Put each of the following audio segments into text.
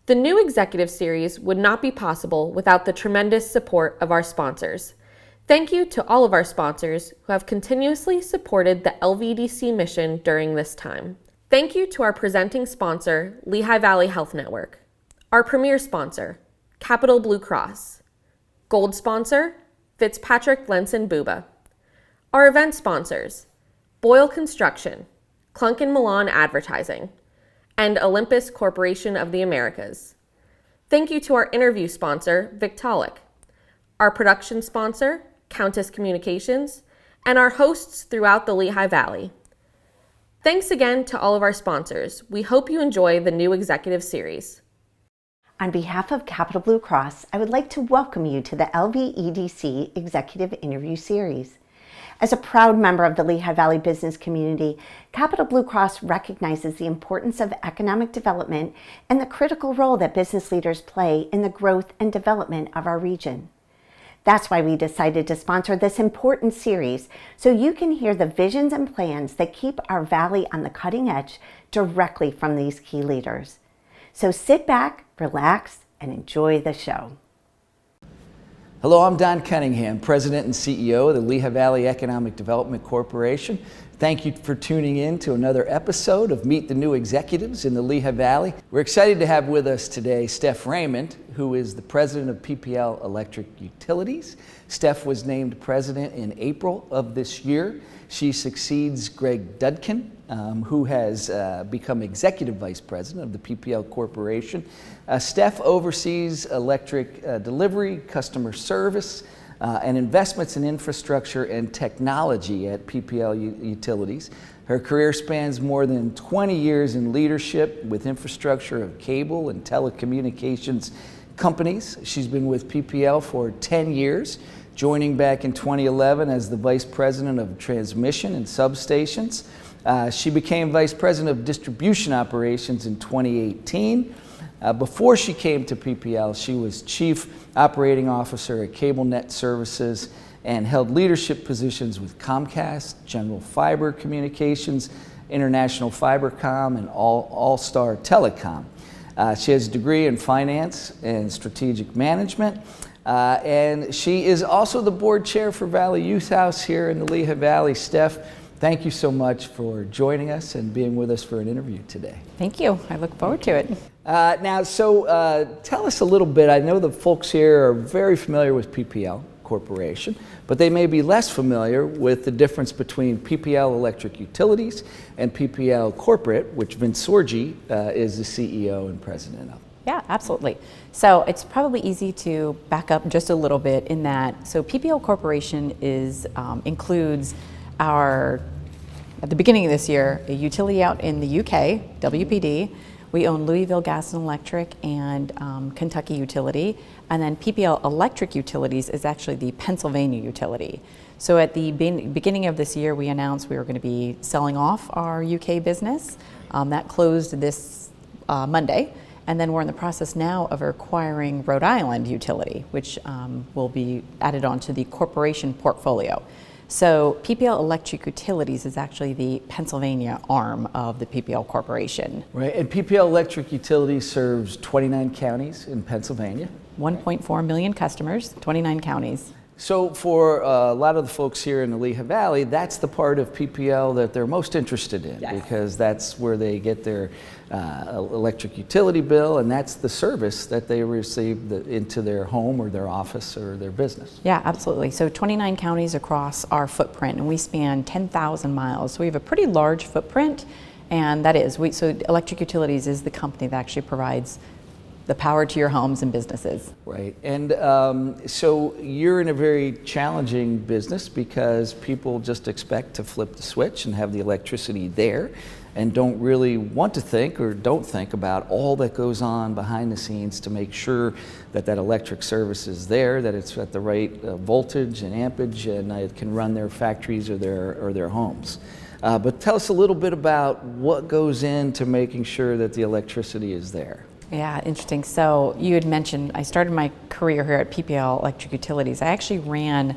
The new executive series would not be possible without the tremendous support of our sponsors. Thank you to all of our sponsors who have continuously supported the LVEDC mission during this time. Thank you to our presenting sponsor, Lehigh Valley Health Network. Our premier sponsor, Capital Blue Cross. Gold sponsor, Fitzpatrick Lenson Buba. Our event sponsors, Boyle Construction, Clunk & Milan Advertising, and Olympus Corporation of the Americas. Thank you to our interview sponsor, Victaulic, our production sponsor, Countess Communications, and our hosts throughout the Lehigh Valley. Thanks again to all of our sponsors. We hope you enjoy the new executive series. On behalf of Capital Blue Cross, I would like to welcome you to the LVEDC Executive Interview Series. As a proud member of the Lehigh Valley business community, Capital Blue Cross recognizes the importance of economic development and the critical role that business leaders play in the growth and development of our region. That's why we decided to sponsor this important series, so you can hear the visions and plans that keep our valley on the cutting edge directly from these key leaders. So sit back, relax, and enjoy the show. Hello, I'm Don Cunningham, President and CEO of the Lehigh Valley Economic Development Corporation. Thank you for tuning in to another episode of Meet the New Executives in the Lehigh Valley. We're excited to have with us today Steph Raymond, who is the President of PPL Electric Utilities. Steph was named President in April of this year. She succeeds Greg Dudkin, who has become Executive Vice President of the PPL Corporation. Steph oversees electric delivery, customer service, and investments in infrastructure and technology at PPL Utilities. Her career spans more than 20 years in leadership with infrastructure of cable and telecommunications companies. She's been with PPL for 10 years, joining back in 2011 as the Vice President of Transmission and Substations. She became Vice President of Distribution Operations in 2018. Before she came to PPL, she was Chief Operating Officer at CableNet Services and held leadership positions with Comcast, General Fiber Communications, International Fibercom, and All Star Telecom. She has a degree in finance and strategic management, and she is also the board chair for Valley Youth House here in the Lehigh Valley. Steph, thank you so much for joining us and being with us for an interview today. Thank you. I look forward to it. Tell us a little bit. I know the folks here are very familiar with PPL Corporation, but they may be less familiar with the difference between PPL Electric Utilities and PPL Corporate, which Vince Sorgi is the CEO and president of. Yeah, absolutely. So it's probably easy to back up just a little bit in that. So PPL Corporation includes our, at the beginning of this year, a utility out in the UK, WPD. We own Louisville Gas and Electric and Kentucky Utility. And then PPL Electric Utilities is actually the Pennsylvania utility. So at the beginning of this year, we announced we were going to be selling off our UK business. That closed this Monday. And then we're in the process now of acquiring Rhode Island utility, which will be added onto the corporation portfolio. So PPL Electric Utilities is actually the Pennsylvania arm of the PPL Corporation. Right, and PPL Electric Utilities serves 29 counties in Pennsylvania. 1.4 million customers, 29 counties. So for a lot of the folks here in the Lehigh Valley, that's the part of PPL that they're most interested in, yes, because that's where they get their electric utility bill, and that's the service that they receive into their home or their office or their business. Yeah, absolutely. So 29 counties across our footprint, and we span 10,000 miles. So we have a pretty large footprint, and that is, so Electric Utilities is the company that actually provides the power to your homes and businesses. Right, and so you're in a very challenging business because people just expect to flip the switch and have the electricity there and don't really want to think or don't think about all that goes on behind the scenes to make sure that that electric service is there, that it's at the right voltage and ampage, and it can run their factories or their homes. But tell us a little bit about what goes into making sure that the electricity is there. Yeah, interesting. So you had mentioned I started my career here at PPL Electric Utilities. I actually ran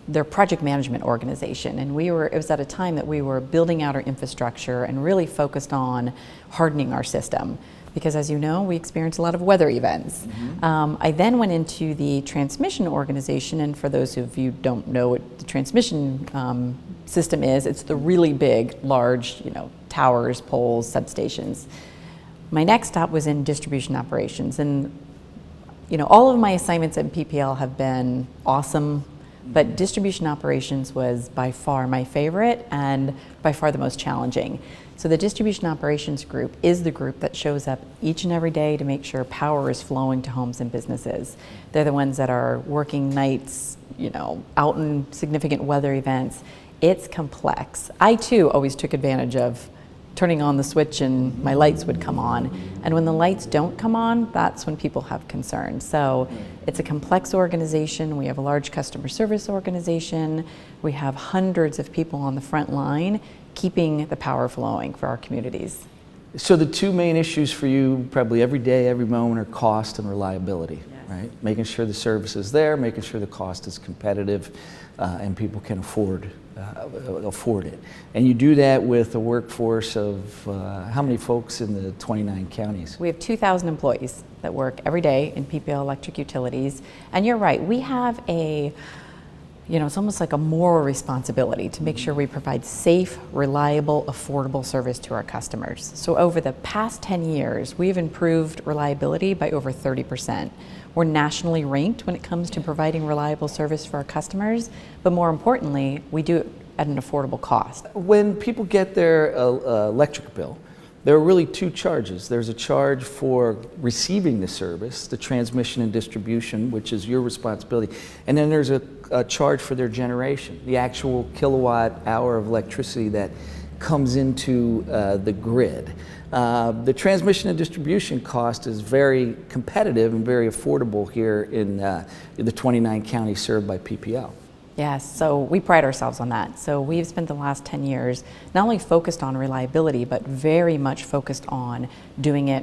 their project management organization, and it was at a time that we were building out our infrastructure and really focused on hardening our system. because as you know, we experience a lot of weather events. I then went into the transmission organization, and for those of you who don't know what the transmission system is, it's the really big, large, towers, poles, substations. My next stop was in distribution operations, and all of my assignments at PPL have been awesome, but distribution operations was by far my favorite and by far the most challenging. So the distribution operations group is the group that shows up each and every day to make sure power is flowing to homes and businesses. They're the ones that are working nights, out in significant weather events. It's complex. I too always took advantage of turning on the switch and my lights would come on. And when the lights don't come on, that's when people have concerns. So it's a complex organization. We have a large customer service organization. We have hundreds of people on the front line keeping the power flowing for our communities. So the two main issues for you probably every day, every moment are cost and reliability, right? Making sure the service is there, making sure the cost is competitive and people can afford it. And you do that with a workforce of how many folks in the 29 counties? We have 2,000 employees that work every day in PPL Electric Utilities. And you're right, we have it's almost like a moral responsibility to make sure we provide safe, reliable, affordable service to our customers. So over the past 10 years, we've improved reliability by over 30%. We're nationally ranked when it comes to providing reliable service for our customers, but more importantly, we do it at an affordable cost. When people get their electric bill, there are really two charges. There's a charge for receiving the service, the transmission and distribution, which is your responsibility, and then there's a charge for their generation, the actual kilowatt hour of electricity that comes into the grid. The transmission and distribution cost is very competitive and very affordable here in the 29 counties served by PPL. Yes, so we pride ourselves on that. So we've spent the last 10 years not only focused on reliability, but very much focused on doing it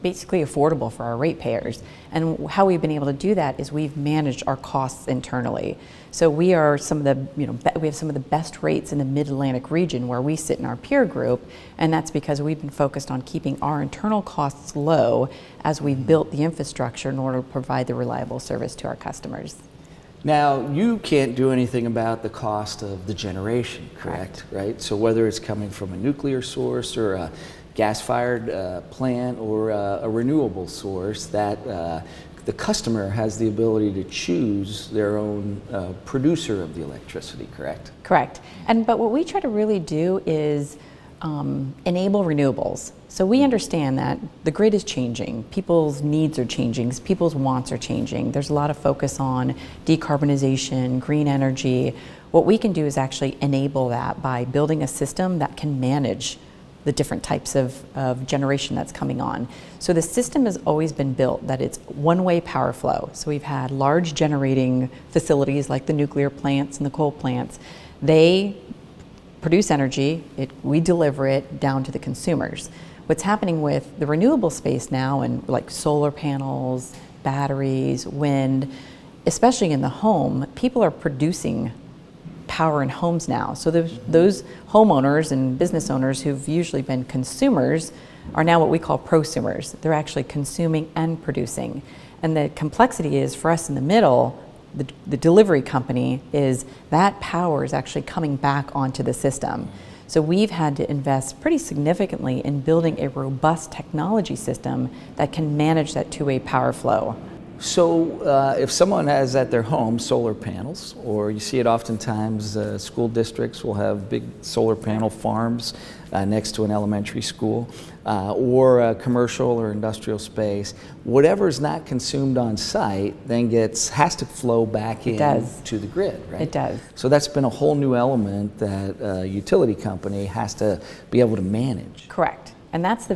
basically affordable for our ratepayers. And how we've been able to do that is we've managed our costs internally. So we are some of the, we have some of the best rates in the Mid-Atlantic region where we sit in our peer group, and that's because we've been focused on keeping our internal costs low as we've built the infrastructure in order to provide the reliable service to our customers. Now, you can't do anything about the cost of the generation, correct? Right? So whether it's coming from a nuclear source or a gas-fired plant or a renewable source, that the customer has the ability to choose their own producer of the electricity, correct? Correct. But what we try to really do is enable renewables. So we understand that the grid is changing, people's needs are changing, people's wants are changing. There's a lot of focus on decarbonization, green energy. What we can do is actually enable that by building a system that can manage the different types of generation that's coming on. So the system has always been built that it's one-way power flow. So we've had large generating facilities like the nuclear plants and the coal plants. They produce energy, we deliver it down to the consumers. What's happening with the renewable space now, and like solar panels, batteries, wind, especially in the home, people are producing power in homes now. So those homeowners and business owners who've usually been consumers are now what we call prosumers. They're actually consuming and producing. And the complexity is for us in the middle, the delivery company, is that power is actually coming back onto the system. So we've had to invest pretty significantly in building a robust technology system that can manage that two-way power flow. So if someone has at their home solar panels, or you see it oftentimes, school districts will have big solar panel farms next to an elementary school, or a commercial or industrial space, whatever is not consumed on site then has to flow back in to the grid, right? It does. So that's been a whole new element that a utility company has to be able to manage. Correct. And that's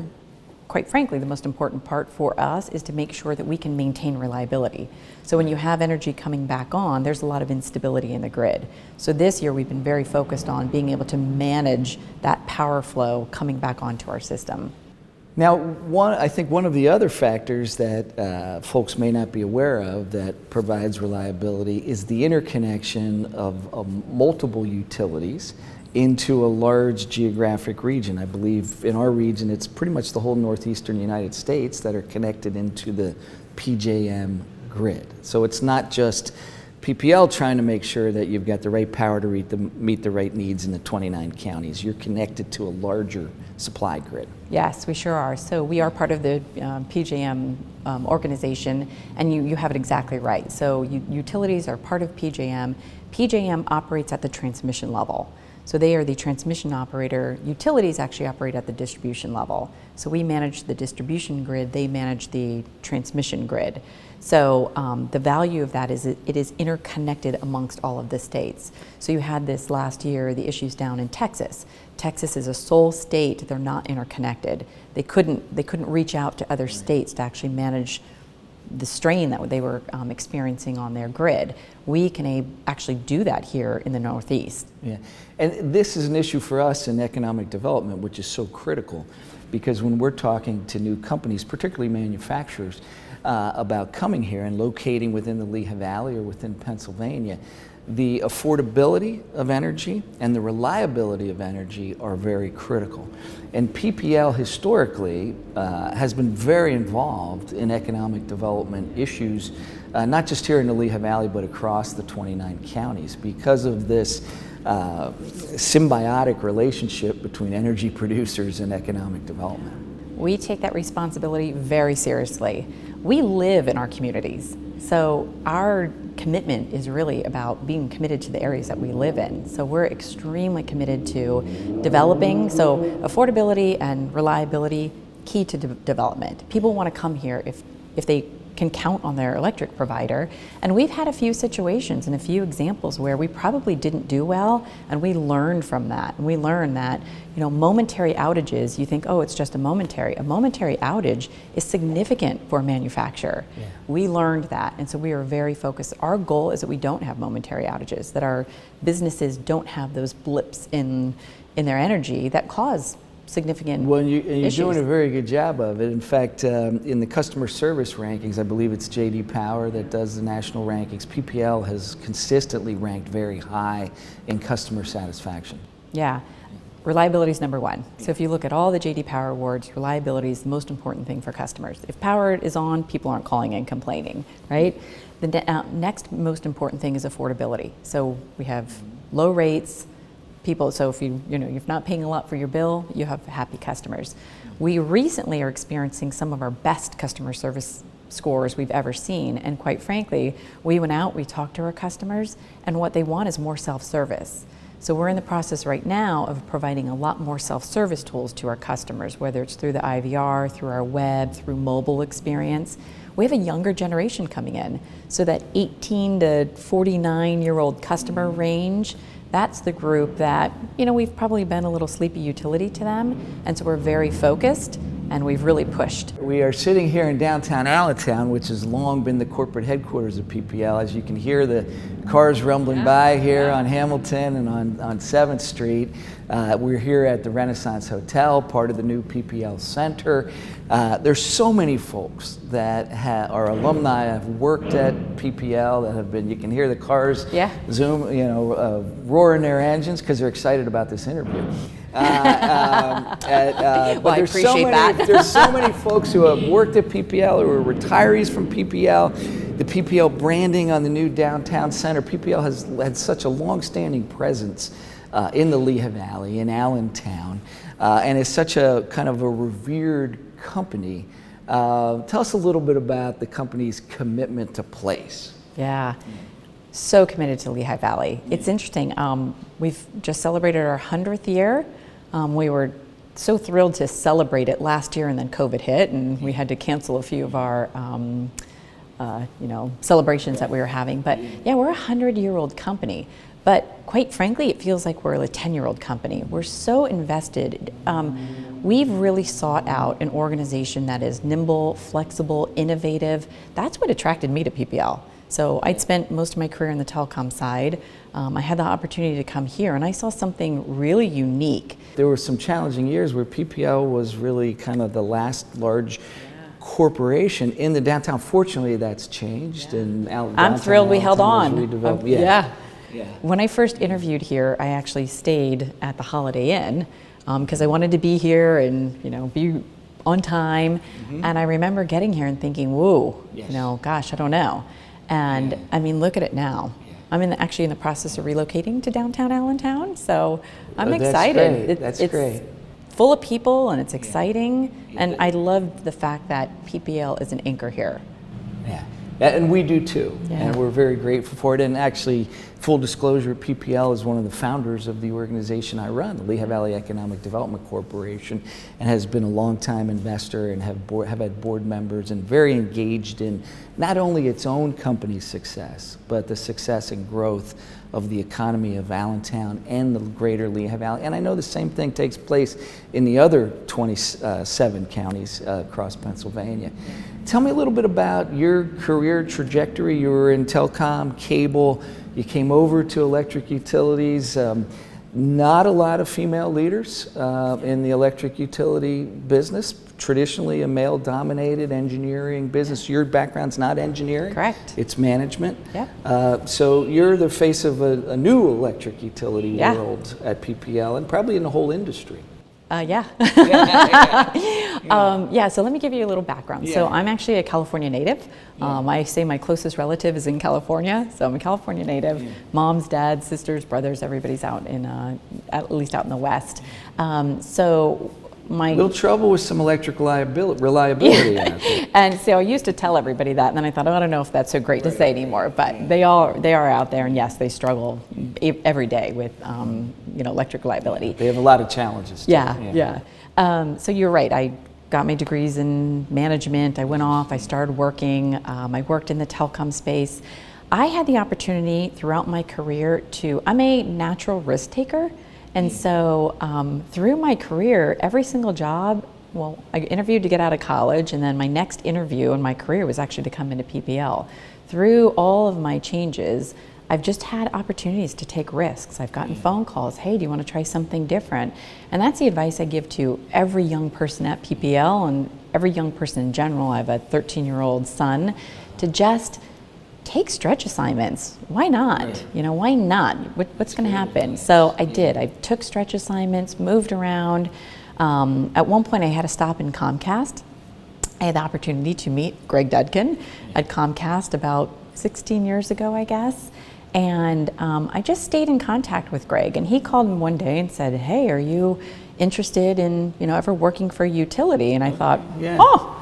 quite frankly, the most important part for us is to make sure that we can maintain reliability. So when you have energy coming back on, there's a lot of instability in the grid. So this year we've been very focused on being able to manage that power flow coming back onto our system. Now, I think one of the other factors that folks may not be aware of that provides reliability is the interconnection of multiple utilities into a large geographic region. I believe in our region, it's pretty much the whole northeastern United States that are connected into the PJM grid. So it's not just PPL trying to make sure that you've got the right power to meet the right needs in the 29 counties. You're connected to a larger supply grid. Yes, we sure are. So we are part of the PJM organization, and you have it exactly right. So utilities are part of PJM. PJM operates at the transmission level. So they are the transmission operator. Utilities actually operate at the distribution level. So we manage the distribution grid, they manage the transmission grid. So the value of that is it is interconnected amongst all of the states. So you had this last year, the issues down in Texas. Texas is a sole state, they're not interconnected. They couldn't reach out to other states to actually manage the strain that they were experiencing on their grid. We can actually do that here in the Northeast. Yeah, and this is an issue for us in economic development, which is so critical, because when we're talking to new companies, particularly manufacturers, about coming here and locating within the Lehigh Valley or within Pennsylvania, the affordability of energy and the reliability of energy are very critical. And PPL historically has been very involved in economic development issues, not just here in the Lehigh Valley, but across the 29 counties, because of this symbiotic relationship between energy producers and economic development. We take that responsibility very seriously. We live in our communities, so our commitment is really about being committed to the areas that we live in. So we're extremely committed to developing, so affordability and reliability, key to development. People want to come here if they can count on their electric provider. And we've had a few situations and a few examples where we probably didn't do well, and we learned from that. And we learned that, you know, momentary outages, you think, oh, it's just a momentary outage is significant for a manufacturer. Yeah. We learned that, and so we are very focused. Our goal is that we don't have momentary outages, that our businesses don't have those blips in their energy that cause significant well, and you're issues. doing a very good job of it. In fact, in the customer service rankings, I believe it's J.D. Power that does the national rankings. PPL has consistently ranked very high in customer satisfaction. Yeah, reliability is number one. So if you look at all the J.D. Power awards, reliability is the most important thing for customers. If power is on, people aren't calling and complaining, right? The next most important thing is affordability. So we have low rates. People, so if you're not paying a lot for your bill, you have happy customers. We recently are experiencing some of our best customer service scores we've ever seen, and quite frankly, we went out, we talked to our customers, and what they want is more self-service. So we're in the process right now of providing a lot more self-service tools to our customers, whether it's through the IVR, through our web, through mobile experience. We have a younger generation coming in, so that 18 to 49-year-old customer range, that's the group that, we've probably been a little sleepy utility to them, and so we're very focused and we've really pushed. We are sitting here in downtown Allentown, which has long been the corporate headquarters of PPL. As you can hear the cars rumbling by here on Hamilton and on 7th Street. We're here at the Renaissance Hotel, part of the new PPL Center. There's so many folks that are alumni, have worked at PPL, that have been, you can hear the cars zoom, roaring their engines because they're excited about this interview. Well, I appreciate that. There's so many folks who have worked at PPL or are retirees from PPL. The PPL branding on the new downtown center. PPL has had such a long-standing presence in the Lehigh Valley, in Allentown, and is such a kind of a revered company. Tell us a little bit about the company's commitment to place. Yeah. So committed to Lehigh Valley. It's interesting. We've just celebrated our 100th year. We were so thrilled to celebrate it last year, and then COVID hit, and we had to cancel a few of our celebrations that we were having. But yeah, we're a 100-year-old company. But quite frankly, it feels like we're a 10-year-old company. We're so invested. We've really sought out an organization that is nimble, flexible, innovative. That's what attracted me to PPL. So I'd spent most of my career in the telecom side. I had the opportunity to come here, and I saw something really unique. There were some challenging years where PPL was really kind of the last large corporation in the downtown. Fortunately, that's changed, and I'm thrilled we held on. Yeah. When I first interviewed here, I actually stayed at the Holiday Inn because I wanted to be here and be on time. And I remember getting here and thinking, whoa, Yes. gosh, I don't know. And Yeah. I mean, look at it now. Yeah. I'm actually in the process of relocating to downtown Allentown, so I'm Oh, that's excited. great. That's it's great. full of people and it's exciting, Yeah. and I love the fact that PPL is an anchor here. Yeah, and we do too, Yeah. and we're very grateful for it. And actually, full disclosure, PPL is one of the founders of the organization I run, the Lehigh Valley Economic Development Corporation, and has been a longtime investor and have had board members and very engaged in not only its own company's success, but the success and growth of the economy of Allentown and the greater Lehigh Valley. And I know the same thing takes place in the other 27 counties across Pennsylvania. Tell me a little bit about your career trajectory. You were in telecom, cable, you came over to electric utilities. Not a lot of female leaders in the electric utility business. Traditionally a male-dominated engineering business. Your background's not engineering. Correct. It's management. Yep. So you're the face of a new electric utility Yeah. world at PPL and probably in the whole industry. Yeah. So let me give you a little background. So Yeah. I'm actually a California native. I say my closest relative is in California, so I'm a California native. Yeah. Moms, dads, sisters, brothers, everybody's out in, at least out in the West. So my Little trouble with some electric reliability out there. And so I used to tell everybody that, and then I thought, oh, I don't know if that's so great to say anymore. But they are out there, and yes, they struggle every day with electric reliability. They have a lot of challenges. Too. Yeah. So you're right. I got my degrees in management. I went off. I started working. I worked in the telecom space. I had the opportunity throughout my career I'm a natural risk taker. And so through my career, every single job, I interviewed to get out of college, and then my next interview in my career was actually to come into PPL. Through all of my changes, I've just had opportunities to take risks. I've gotten phone calls, hey, do you want to try something different? And that's the advice I give to every young person at PPL and every young person in general. I have a 13-year-old son, to just take stretch assignments. Why not? Right. Why not? What's going to happen? So I did. I took stretch assignments, moved around. At one point, I had to stop in Comcast. I had the opportunity to meet Greg Dudkin at Comcast about 16 years ago, I guess. And I just stayed in contact with Greg. And he called me one day and said, hey, are you interested in ever working for a utility? And I thought, oh,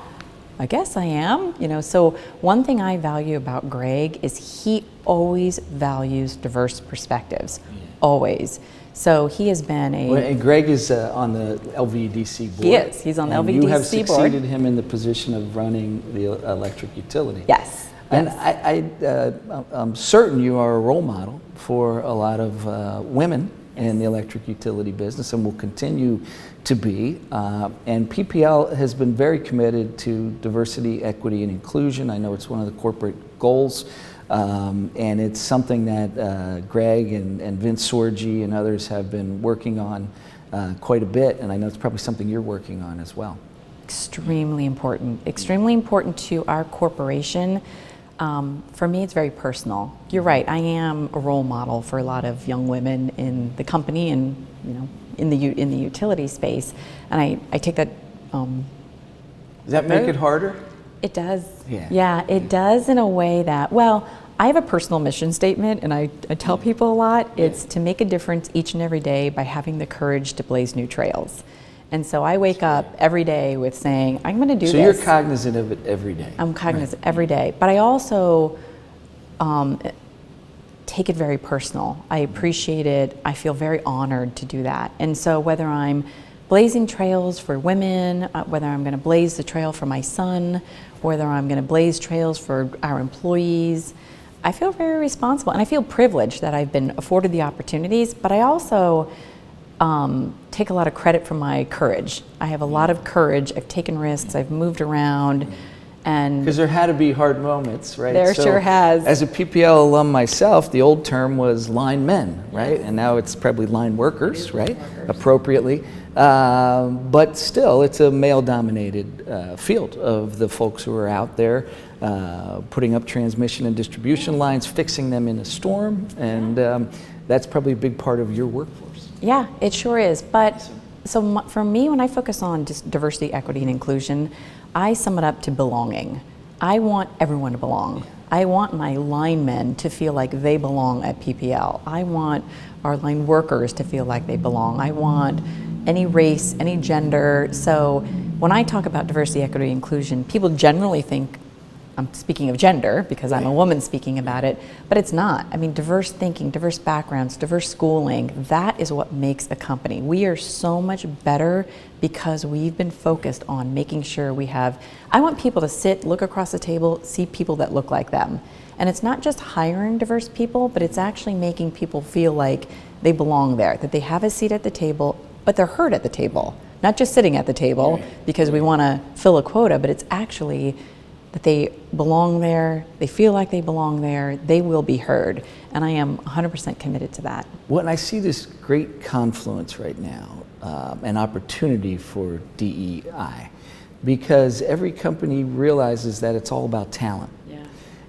I guess I am. So one thing I value about Greg is he always values diverse perspectives, always. So he has been And Greg is on the LVEDC board. He is. He's on the LVEDC board. You have succeeded him in the position of running the electric utility. Yes. And I'm certain you are a role model for a lot of women in the electric utility business, and will continue to be. And PPL has been very committed to diversity, equity, and inclusion. I know it's one of the corporate goals, and it's something that Greg and Vince Sorgi and others have been working on quite a bit, and I know it's probably something you're working on as well. Extremely important to our corporation. For me, it's very personal. You're right. I am a role model for a lot of young women in the company and in the utility space, and I take that. Does that make it harder? It does. Yeah. It does in a way that, I have a personal mission statement, and I tell people a lot. It's to make a difference each and every day by having the courage to blaze new trails. And so I wake up every day with saying, I'm going to do this. So you're cognizant of it every day. I'm cognizant every day. But I also take it very personal. I appreciate it. I feel very honored to do that. And so whether I'm blazing trails for women, whether I'm going to blaze the trail for my son, whether I'm going to blaze trails for our employees, I feel very responsible. And I feel privileged that I've been afforded the opportunities, but I also take a lot of credit for my courage. I have a lot of courage. I've taken risks. I've moved around. And because there had to be hard moments, right? There sure has. As a PPL alum myself, the old term was line men, right? And now it's probably line workers, right? Appropriately. But still, it's a male-dominated field of the folks who are out there putting up transmission and distribution lines, fixing them in a storm, and that's probably a big part of your workforce. Yeah, it sure is. But so for me, when I focus on just diversity, equity, and inclusion, I sum it up to belonging. I want everyone to belong. I want my linemen to feel like they belong at PPL. I want our line workers to feel like they belong. I want any race, any gender. So when I talk about diversity, equity, inclusion, people generally think I'm speaking of gender because I'm a woman speaking about it, but it's not. I mean, diverse thinking, diverse backgrounds, diverse schooling, that is what makes a company. We are so much better because we've been focused on making sure we have, I want people to sit, look across the table, see people that look like them. And it's not just hiring diverse people, but it's actually making people feel like they belong there, that they have a seat at the table, but they're heard at the table. Not just sitting at the table because we want to fill a quota, but it's actually that they belong there, they feel like they belong there, they will be heard. And I am 100% committed to that. Well, and I see this great confluence right now, an opportunity for DEI, because every company realizes that it's all about talent.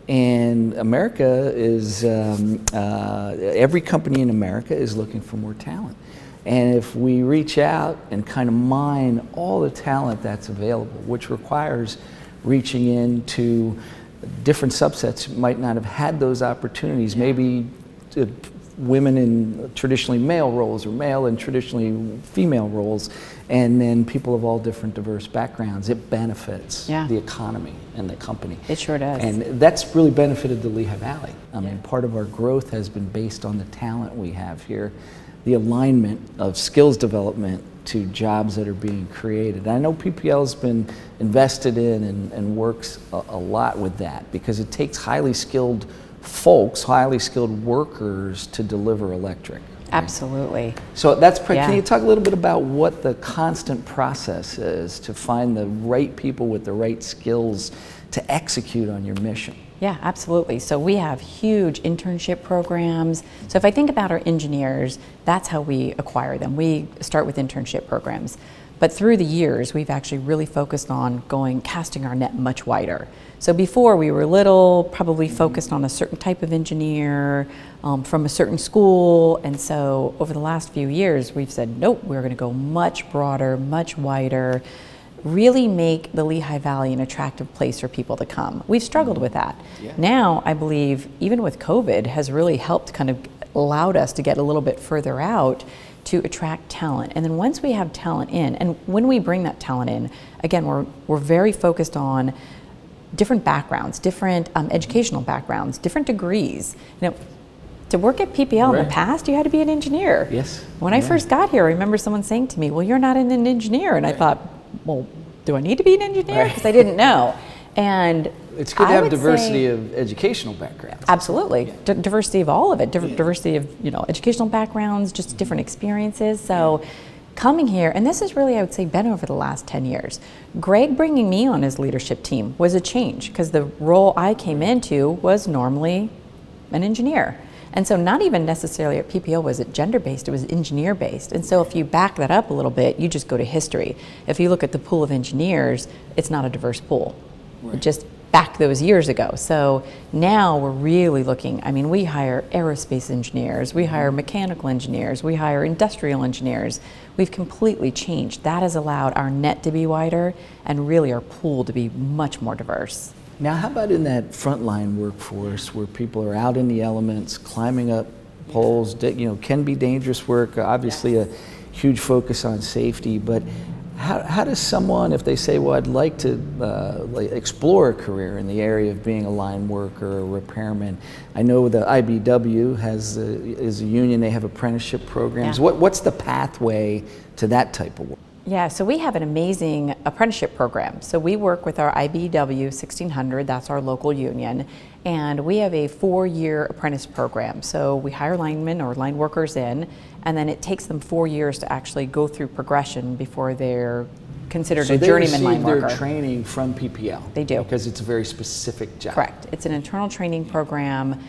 And America is, every company in America is looking for more talent. And if we reach out and kind of mine all the talent that's available, which requires reaching into different subsets who might not have had those opportunities, maybe women in traditionally male roles or male in traditionally female roles, and then people of all different diverse backgrounds, it benefits the economy and the company. It sure does. And that's really benefited the Lehigh Valley. I mean, part of our growth has been based on the talent we have here, the alignment of skills development to jobs that are being created. I know PPL's been invested in and works a lot with that because it takes highly skilled folks, highly skilled workers to deliver electric. Right? Absolutely. So that's, can you talk a little bit about what the constant process is to find the right people with the right skills to execute on your mission? Yeah, absolutely. So we have huge internship programs. So if I think about our engineers, that's how we acquire them. We start with internship programs. But through the years, we've actually really focused on casting our net much wider. So before we were probably focused on a certain type of engineer from a certain school. And so over the last few years, we've said, nope, we're going to go much broader, much wider, really make the Lehigh Valley an attractive place for people to come. We've struggled with that. Now, I believe, even with COVID, has really helped kind of allowed us to get a little bit further out to attract talent. And then once we have talent in, and when we bring that talent in, again, we're very focused on different backgrounds, different educational backgrounds, different degrees. You know, to work at PPL in the past, you had to be an engineer. Yes. When I first got here, I remember someone saying to me, well, you're not an engineer. And I thought, well, do I need to be an engineer? Because I didn't know. And it's good to have diversity of educational backgrounds. Absolutely. Diversity of all of it. Diversity of, educational backgrounds, just different experiences. So coming here, and this is really, I would say, been over the last 10 years. Greg bringing me on his leadership team was a change because the role I came into was normally an engineer. And so not even necessarily at PPL was it gender-based, it was engineer-based. And so if you back that up a little bit, you just go to history. If you look at the pool of engineers, it's not a diverse pool. Just back those years ago. So now we're really looking, I mean, we hire aerospace engineers, we hire mechanical engineers, we hire industrial engineers. We've completely changed. That has allowed our net to be wider and really our pool to be much more diverse. Now, how about in that frontline workforce where people are out in the elements, climbing up poles, can be dangerous work, obviously a huge focus on safety, but how does someone, if they say, well, I'd like to explore a career in the area of being a line worker or repairman? I know the IBW is a union, they have apprenticeship programs. What's the pathway to that type of work? Yeah, so we have an amazing apprenticeship program. So we work with our IBW 1600, that's our local union, and we have a 4-year apprentice program. So we hire linemen or line workers in, and then it takes them 4 years to actually go through progression before they're considered So a they journeyman line receive worker. their training from PPL. They do. Because it's a very specific job. Correct. It's an internal training program.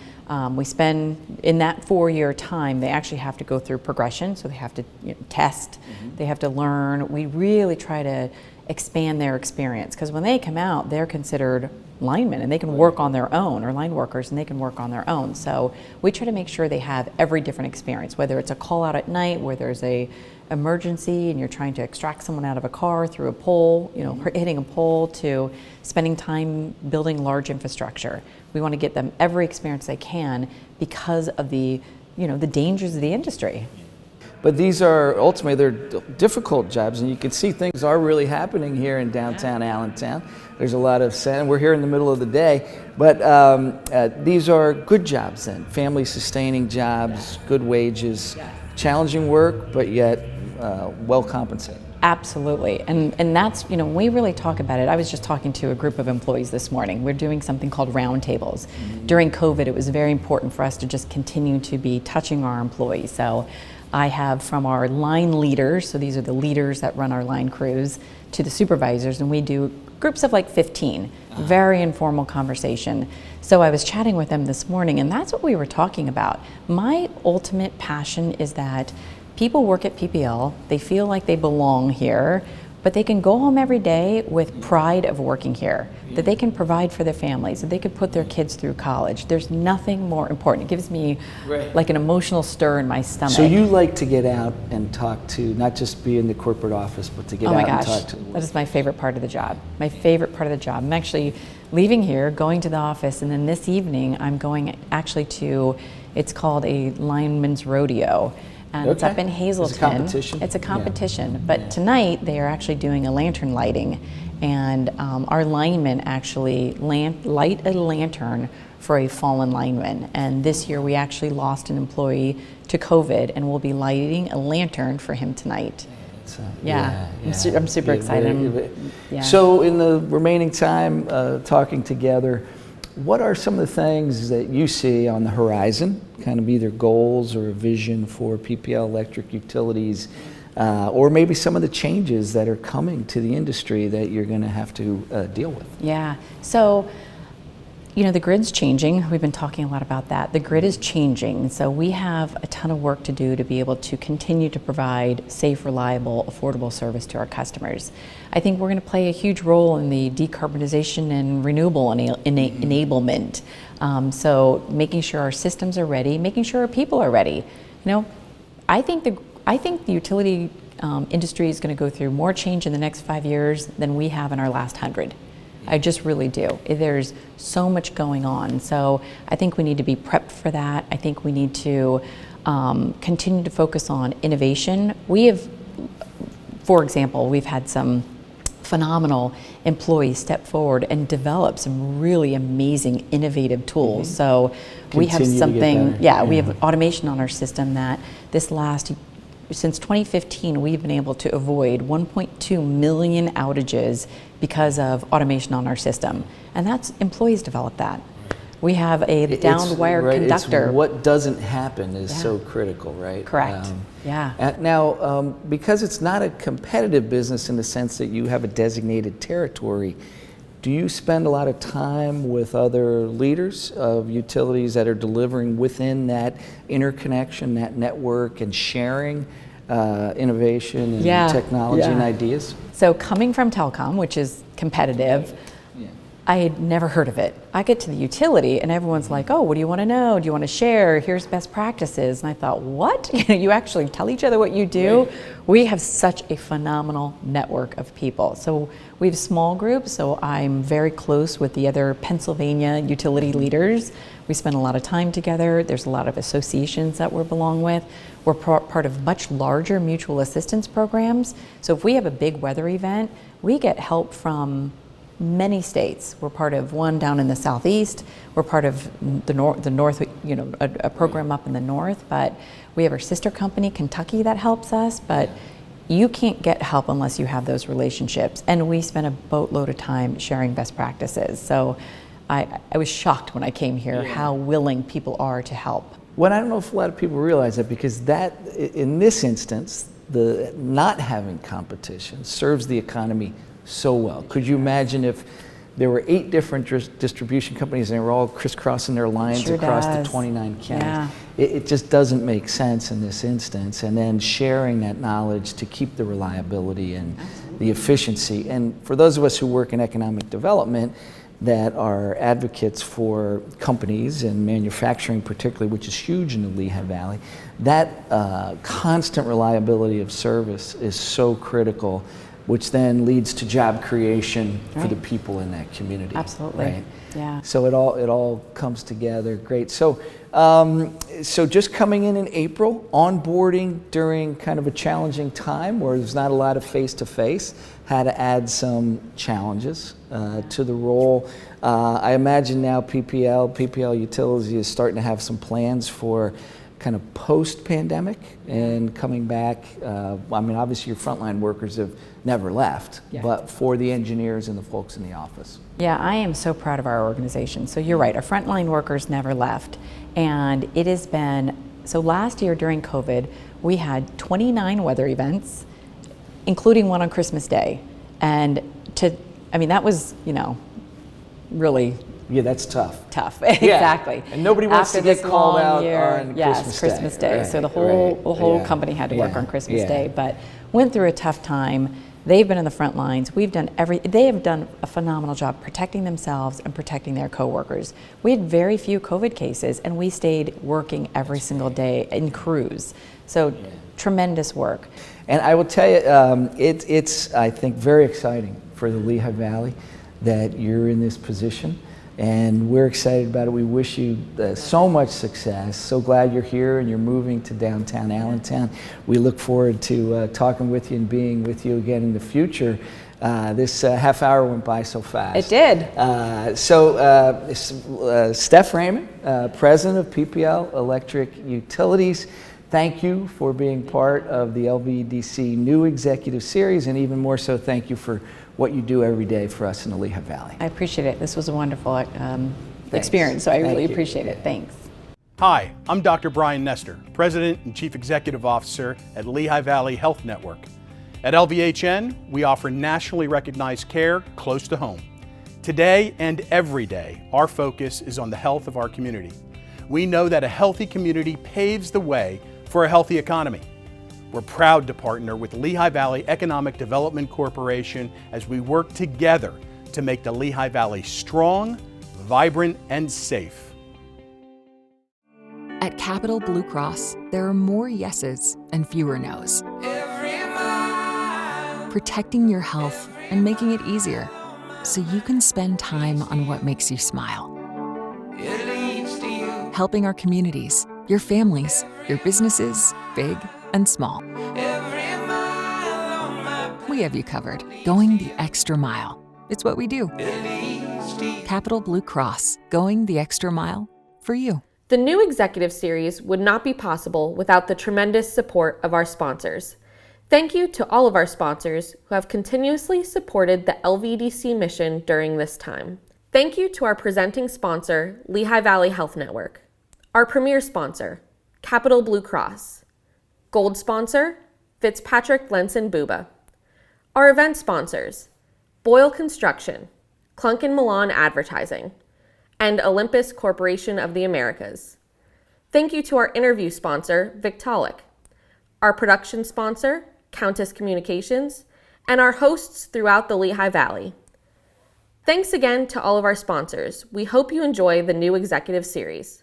We spend, in that 4-year time, they actually have to go through progression, so they have to test, they have to learn. We really try to expand their experience, because when they come out, they're considered linemen and they can work on their own, or line workers, and they can work on their own. So we try to make sure they have every different experience, whether it's a call out at night where there's a emergency and you're trying to extract someone out of a car through a pole, hitting a pole, to spending time building large infrastructure. We want to get them every experience they can because of the dangers of the industry. But these are ultimately, they're difficult jobs, and you can see things are really happening here in downtown Allentown. There's a lot of sand. We're here in the middle of the day, but these are good jobs then, family sustaining jobs, good wages, challenging work, but yet well compensated. Absolutely, and that's, we really talk about it. I was just talking to a group of employees this morning. We're doing something called roundtables. During COVID, it was very important for us to just continue to be touching our employees. So I have from our line leaders, so these are the leaders that run our line crews, to the supervisors, and we do groups of like 15, very informal conversation. So I was chatting with them this morning, and that's what we were talking about. My ultimate passion is that people work at PPL, they feel like they belong here, but they can go home every day with pride of working here, that they can provide for their families, that they could put their kids through college. There's nothing more important. It gives me like an emotional stir in my stomach. So you like to get out and talk to, not just be in the corporate office, but to get out and talk to. That is my favorite part of the job. My favorite part of the job. I'm actually leaving here, going to the office, and then this evening I'm going actually to, it's called a lineman's rodeo. And it's up in Hazleton. It's a competition? It's a competition. But tonight they are actually doing a lantern lighting. And our linemen actually light a lantern for a fallen lineman. And this year we actually lost an employee to COVID, and we'll be lighting a lantern for him tonight. I'm super excited. So in the remaining time talking together, what are some of the things that you see on the horizon, kind of either goals or a vision for PPL Electric Utilities, or maybe some of the changes that are coming to the industry that you're going to have to deal with? Yeah, so the grid's changing. We've been talking a lot about that. The grid is changing, so we have a ton of work to do to be able to continue to provide safe, reliable, affordable service to our customers. I think we're going to play a huge role in the decarbonization and renewable enablement. So making sure our systems are ready, making sure our people are ready. I think the utility industry is going to go through more change in the next 5 years than we have in our last 100. I just really do. There's so much going on. So I think we need to be prepped for that. I think we need to continue to focus on innovation. We have, for example, we've had some phenomenal employees step forward and develop some really amazing innovative tools. So we have something, we have automation on our system that since 2015, we've been able to avoid 1.2 million outages because of automation on our system. And that's employees developed that. We have a downwire conductor. It's what doesn't happen is so critical, right? Correct. Now, because it's not a competitive business in the sense that you have a designated territory, do you spend a lot of time with other leaders of utilities that are delivering within that interconnection, that network, and sharing innovation and technology and ideas? So coming from telecom, which is competitive, I had never heard of it. I get to the utility and everyone's like, oh, what do you want to know? Do you want to share? Here's best practices. And I thought, what? You actually tell each other what you do? Right. We have such a phenomenal network of people. So we have small groups, so I'm very close with the other Pennsylvania utility leaders. We spend a lot of time together. There's a lot of associations that we belong with. We're part of much larger mutual assistance programs. So if we have a big weather event, we get help from many states. We're part of one down in the southeast. We're part of the north, a program up in the north. But we have our sister company, Kentucky, that helps us. But you can't get help unless you have those relationships. And we spend a boatload of time sharing best practices. So I was shocked when I came here how willing people are to help. Well, I don't know if a lot of people realize that, because that, in this instance, the not having competition serves the economy so well. Could you imagine if there were 8 different distribution companies and they were all crisscrossing their lines Sure across does. the 29 counties? Yeah. It just doesn't make sense in this instance. And then sharing that knowledge to keep the reliability and the efficiency. And for those of us who work in economic development that are advocates for companies and manufacturing particularly, which is huge in the Lehigh Valley, that constant reliability of service is so critical, which then leads to job creation for the people in that community. Absolutely. Right? Yeah. So it all comes together. Great. So so just coming in April, onboarding during kind of a challenging time where there's not a lot of face-to-face, had to add some challenges to the role. I imagine now PPL Utilities is starting to have some plans for kind of post-pandemic and coming back. I mean, obviously your frontline workers have never left, but for the engineers and the folks in the office. Yeah, I am so proud of our organization. So you're right, our frontline workers never left. And it has been, so last year during COVID, we had 29 weather events, including one on Christmas Day. And that was, really Yeah, that's tough. Exactly. And nobody wants After to get this called long out year, on yes, Christmas Day. Right, So the whole right. company had to work Yeah, on Christmas yeah. Day, but went through a tough time. They've been in the front lines. They have done a phenomenal job protecting themselves and protecting their coworkers. We had very few COVID cases, and we stayed working every single day in crews. So tremendous work. And I will tell you, it's I think very exciting for the Lehigh Valley that you're in this position. And we're excited about it. We wish you so much success. So glad you're here and you're moving to downtown Allentown. We look forward to talking with you and being with you again in the future. This half hour went by so fast. It did. Steph Raymond, President of PPL Electric Utilities, thank you for being part of the LVEDC New Executive Series, and even more so, thank you for what you do every day for us in the Lehigh Valley. I appreciate it. This was a wonderful experience, so I really appreciate it. Thanks. Hi, I'm Dr. Brian Nestor, President and Chief Executive Officer at Lehigh Valley Health Network. At LVHN, we offer nationally recognized care close to home. Today and every day, our focus is on the health of our community. We know that a healthy community paves the way for a healthy economy. We're proud to partner with Lehigh Valley Economic Development Corporation as we work together to make the Lehigh Valley strong, vibrant, and safe. At Capital Blue Cross, there are more yeses and fewer nos. Protecting your health and making it easier so you can spend time on what makes you smile. Helping our communities, your families, your businesses, big and small. We have you covered, going the extra mile. It's what we do. Capital Blue Cross, going the extra mile for you. The New Executive Series would not be possible without the tremendous support of our sponsors. Thank you to all of our sponsors who have continuously supported the LVEDC mission during this time. Thank you to our presenting sponsor, Lehigh Valley Health Network. Our premier sponsor, Capital Blue Cross. Gold sponsor, Fitzpatrick Lenson Buba. Our event sponsors, Boyle Construction, Cunningham Milan Advertising, and Olympus Corporation of the Americas. Thank you to our interview sponsor, Victaulic, our production sponsor, Countess Communications, and our hosts throughout the Lehigh Valley. Thanks again to all of our sponsors. We hope you enjoy the New Executive Series.